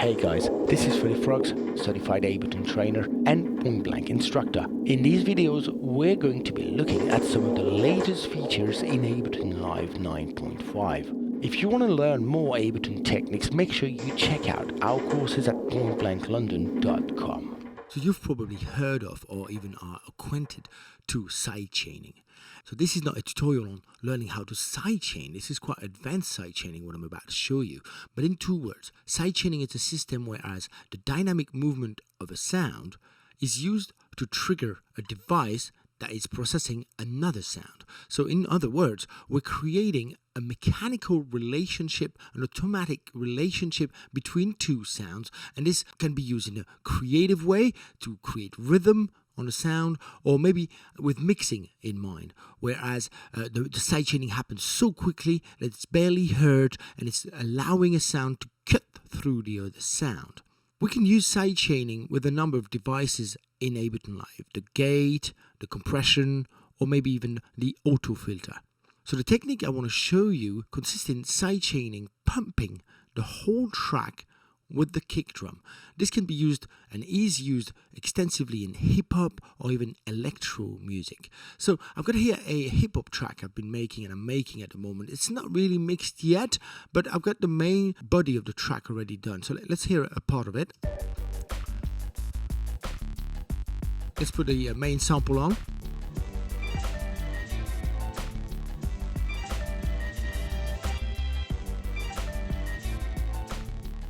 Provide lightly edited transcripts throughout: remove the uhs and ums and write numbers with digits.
Hey guys, this is Freddy Frogs, certified Ableton trainer and point blank instructor. In these videos, we're going to be looking at some of the latest features in Ableton Live 9.5. If you want to learn more Ableton techniques, make sure you check out our courses at pointblanklondon.com. So you've probably heard of or even are acquainted to sidechaining. So this is not a tutorial on learning how to sidechain. This is quite advanced sidechaining, what I'm about to show you. But in 2 words, sidechaining is a system whereas the dynamic movement of a sound is used to trigger a device that is processing another sound. So in other words, we're creating a mechanical relationship, an automatic relationship between 2 sounds, and this can be used in a creative way to create rhythm on a sound, or maybe with mixing in mind, whereas the sidechaining happens so quickly that it's barely heard and it's allowing a sound to cut through the other sound. We can use sidechaining with a number of devices in Ableton Live: the gate, the compression, or maybe even the auto filter. So the technique I want to show you consists in sidechaining, pumping the whole track with the kick drum. This can be used and is used extensively in hip-hop or even electro music. So I've got here a hip-hop track I've been making and I'm making at the moment. It's not really mixed yet, but I've got the main body of the track already done. So let's hear a part of it. Let's put the main sample on.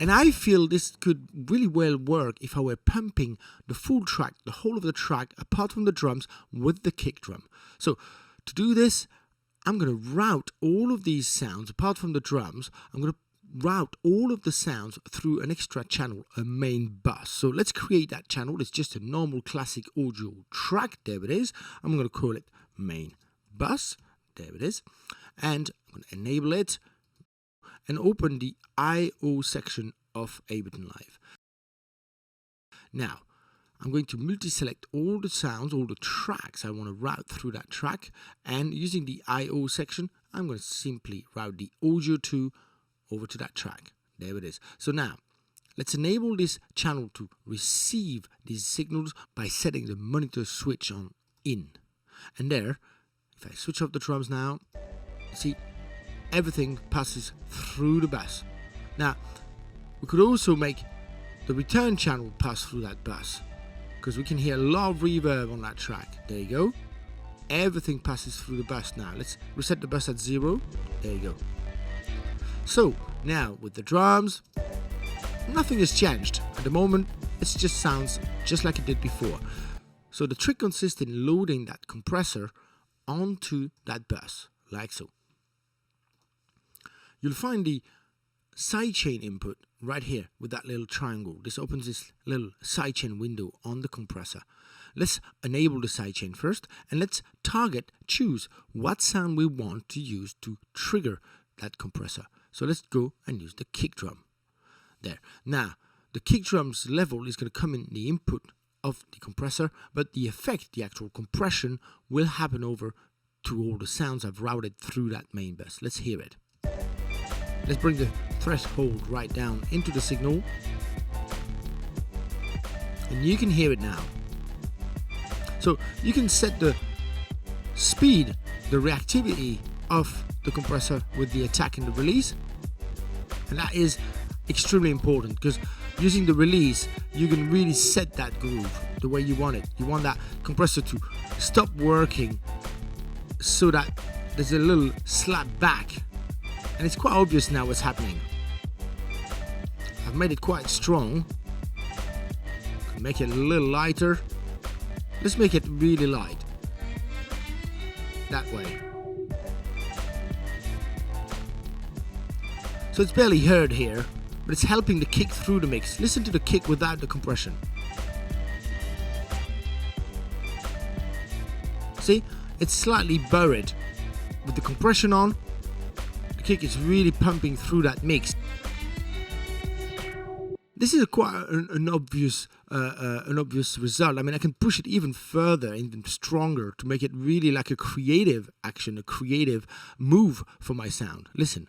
And I feel this could really well work if I were pumping the full track, the whole of the track, apart from the drums, with the kick drum. So to do this, I'm going to route all of these sounds, apart from the drums, I'm going to route all of the sounds through an extra channel, a main bus. So let's create that channel. It's just a normal classic audio track. There it is. I'm going to call it main bus. There it is. And I'm going to enable it and open the I/O section of Ableton Live. Now, I'm going to multi-select all the sounds, all the tracks I want to route through that track, and using the I/O section, I'm going to simply route the audio 2 over to that track. There it is. So now, let's enable this channel to receive these signals by setting the monitor switch on in. And there, if I switch off the drums now, see, everything passes through the bus. Now, we could also make the return channel pass through that bus, because we can hear a lot of reverb on that track. There you go. Everything passes through the bus now. Let's reset the bus at 0. There you go. So, now with the drums, nothing has changed. At the moment, it just sounds just like it did before. So the trick consists in loading that compressor onto that bus, like so. You'll find the sidechain input right here with that little triangle. This opens this little sidechain window on the compressor. Let's enable the sidechain first, and let's choose what sound we want to use to trigger that compressor. So let's go and use the kick drum. There. Now, the kick drum's level is going to come in the input of the compressor, but the effect, the actual compression, will happen over to all the sounds I've routed through that main bus. Let's hear it. Let's bring the threshold right down into the signal. And you can hear it now. So you can set the speed, the reactivity of the compressor with the attack and the release. And that is extremely important, because using the release, you can really set that groove the way you want it. You want that compressor to stop working so that there's a little slap back. And it's quite obvious now what's happening. I've made it quite strong. Make it a little lighter. Let's make it really light. That way. So it's barely heard here, but it's helping the kick through the mix. Listen to the kick without the compression. See? It's slightly buried. With the compression on, kick is really pumping through that mix. This is quite an obvious result. I mean, I can push it even further, even stronger, to make it really like a creative action, a creative move for my sound. Listen.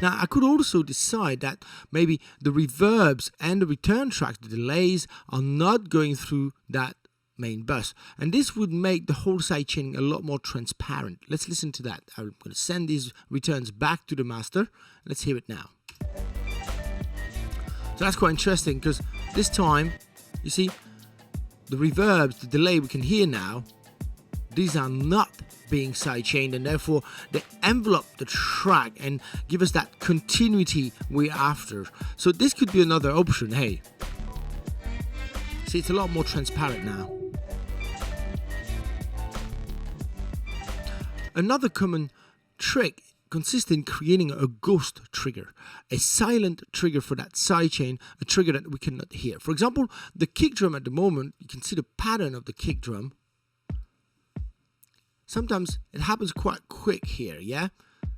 Now, I could also decide that maybe the reverbs and the return tracks, the delays, are not going through that main bus. And this would make the whole sidechaining a lot more transparent. Let's listen to that. I'm going to send these returns back to the master. Let's hear it now. So that's quite interesting, because this time, you see, the reverbs, the delay we can hear now, these are not being sidechained, and therefore they envelop the track and give us that continuity we're after. So this could be another option. Hey, see, it's a lot more transparent now. Another common trick consists in creating a ghost trigger, a silent trigger for that sidechain, a trigger that we cannot hear. For example, the kick drum at the moment, you can see the pattern of the kick drum. Sometimes it happens quite quick here, yeah?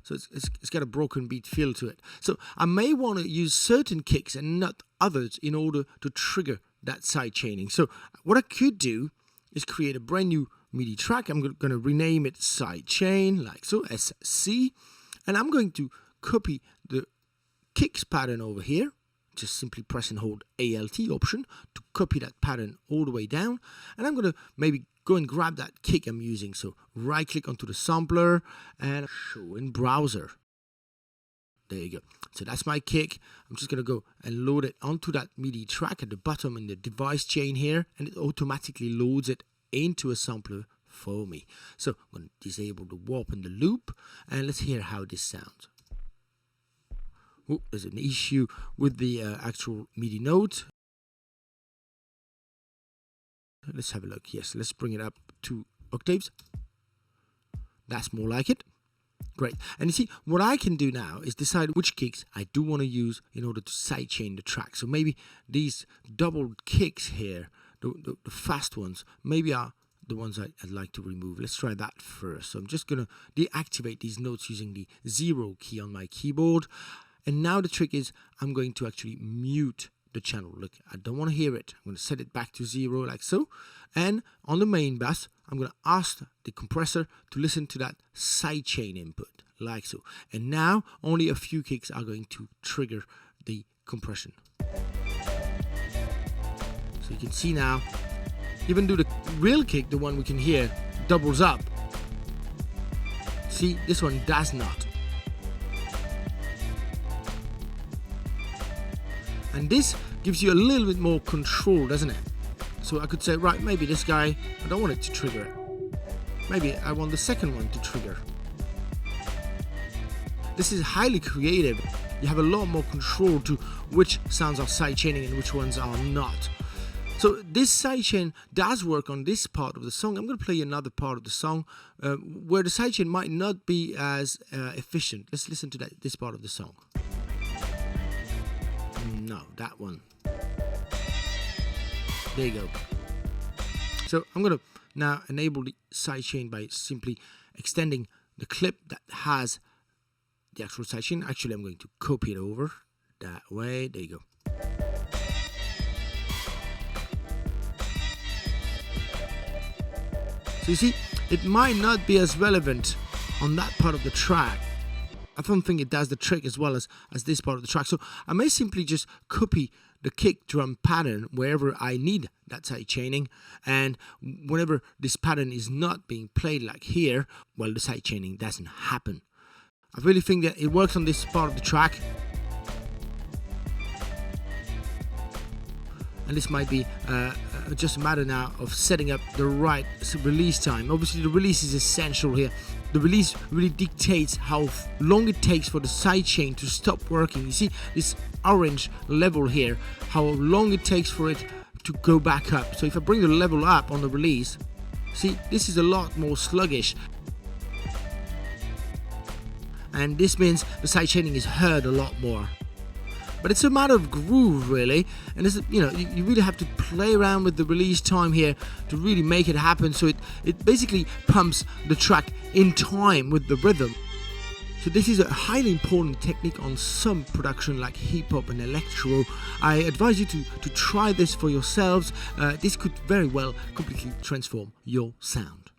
So it's got a broken beat feel to it. So I may want to use certain kicks and not others in order to trigger that sidechaining. So what I could do is create a brand new MIDI track. I'm going to rename it sidechain, like so, SC. And I'm going to copy the kicks pattern over here. Just simply press and hold ALT option to copy that pattern all the way down. And I'm going to maybe go and grab that kick I'm using. So right click onto the sampler and show in browser. There you go. So that's my kick. I'm just going to go and load it onto that MIDI track at the bottom in the device chain here. And it automatically loads it into a sampler for me. So I'm going to disable the warp and the loop. And let's hear how this sounds. Oh, there's an issue with the actual MIDI note. Let's have a look. Yes, let's bring it up 2 octaves. That's more like it. Great. And you see, what I can do now is decide which kicks I do want to use in order to sidechain the track. So maybe these double kicks here, the fast ones, maybe are the ones I'd like to remove. Let's try that first. So I'm just going to deactivate these notes using the 0 key on my keyboard. And now the trick is I'm going to actually mute the channel. Look, I don't want to hear it. I'm going to set it back to 0 like so. And on the main bus, I'm going to ask the compressor to listen to that sidechain input like so. And now only a few kicks are going to trigger the compression. So you can see now, even though the real kick, the one we can hear, doubles up. See, this one does not. And this gives you a little bit more control, doesn't it? So I could say, right, maybe this guy, I don't want it to trigger it. Maybe I want the second one to trigger. This is highly creative. You have a lot more control to which sounds are sidechaining and which ones are not. So this sidechain does work on this part of the song. I'm going to play another part of the song where the sidechain might not be as efficient. Let's listen to this part of the song. No, that one. There you go. So I'm going to now enable the sidechain by simply extending the clip that has the actual sidechain. Actually, I'm going to copy it over that way. There you go. So you see, it might not be as relevant on that part of the track. I don't think it does the trick as well as this part of the track. So I may simply just copy the kick drum pattern wherever I need that sidechaining. And whenever this pattern is not being played like here, well, the sidechaining doesn't happen. I really think that it works on this part of the track. And this might be just a matter now of setting up the right release time. Obviously, the release is essential here. The release really dictates how long it takes for the sidechain to stop working. You see this orange level here, how long it takes for it to go back up. So if I bring the level up on the release, see, this is a lot more sluggish. And this means the sidechaining is heard a lot more. But it's a matter of groove, really, and it's, you know, you really have to play around with the release time here to really make it happen. So it basically pumps the track in time with the rhythm. So this is a highly important technique on some production like hip hop and electro. I advise you to try this for yourselves. This could very well completely transform your sound.